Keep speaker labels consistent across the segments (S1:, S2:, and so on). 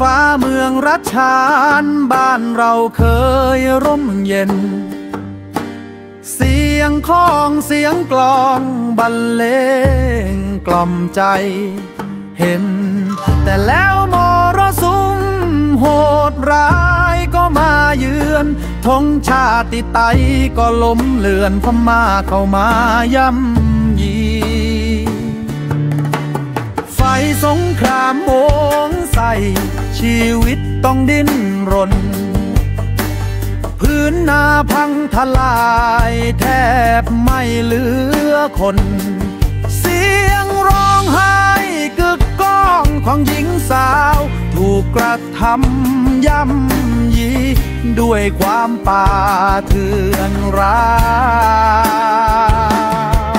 S1: ฟ้าเมืองรัชฉานบ้านเราเคยร่มเย็นเสียงของเสียงกลองบรรเลงกล่อมใจเห็นแต่แล้วมรสุมโหดร้ายก็มาเยือนธงชาติไทยก็ล้มเลือนพม่าเข้ามาย่ำยีไฟสงครามโหมใส่ชีวิตต้องดิ้นรนพื้นนาพังทลายแทบไม่เหลือคนเสียงร้องไห้กึกก้องของหญิงสาวถูกกระทำย่ำยีด้วยความป่าเถื่อนร้า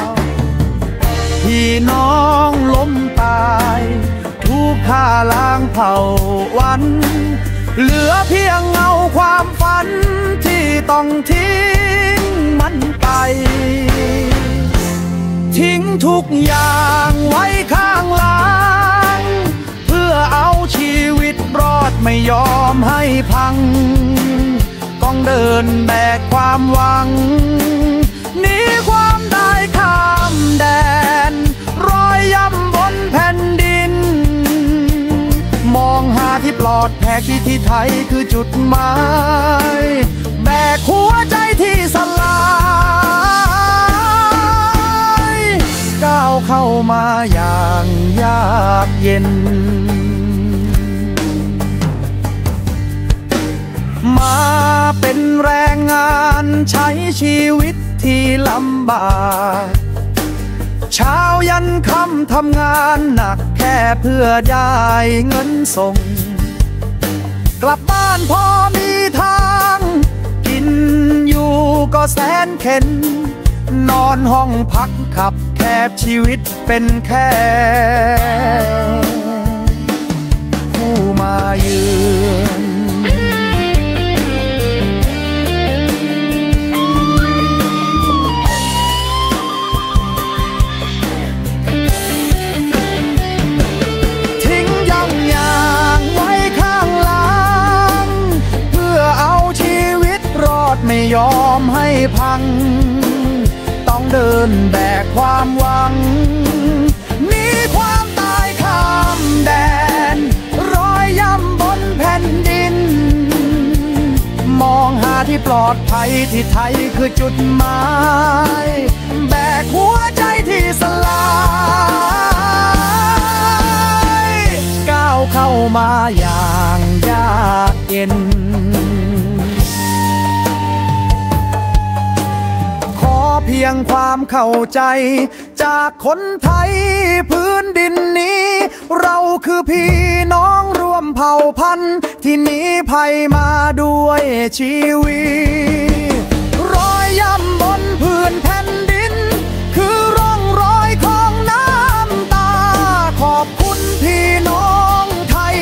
S1: วพี่น้องล้มตายถูกฆ่าล้างเผ่าวันเหลือเพียงเงาความฝันที่ต้องทิ้งมันไปทิ้งทุกอย่างไว้ข้างหลังเพื่อเอาชีวิตรอดไม่ยอมให้พังต้องเดินแบกความหวังหนีความได้ข้ามแดนรอยย่ำบนแผ่นดินมองหาที่ปลอดแพ้ที่ไทยคือจุดหมายแบกหัวใจที่สลายก้าวเข้ามาอย่างยากเย็นมาเป็นแรงงานใช้ชีวิตที่ลำบากเช้ายันค่ำทำงานหนักแค่เพื่อได้เงินส่งกลับบ้านพอมีทางกินอยู่ก็แสนเข็ญนอนห้องพักขับแคบชีวิตเป็นแค่ผู้มาเยือนไม่ยอมให้พังต้องเดินแบกความหวังหนีความตายข้ามแดนรอยย่ำบนแผ่นดินมองหาที่ปลอดภัยที่ไทยคือจุดหมายแบกหัวใจที่สลายก้าวเข้ามาอย่างยากเย็นเพียงความเข้าใจจากคนไทยพื้นดินนี้เราคือพี่น้องร่วมเผ่าพันธุ์ที่หนีภัยมาด้วยชีวิตรอยย่ำบนพื้นแผ่นดินคือร่องรอยของน้ำตาขอบคุณพี่น้องไทย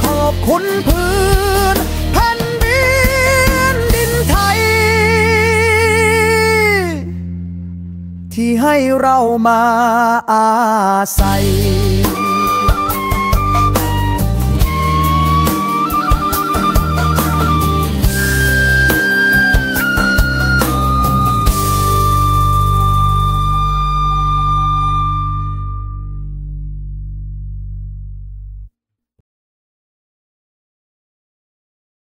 S1: ขอบคุณพื้นแผ่นดินไทยที่ให้เรามาอาศัย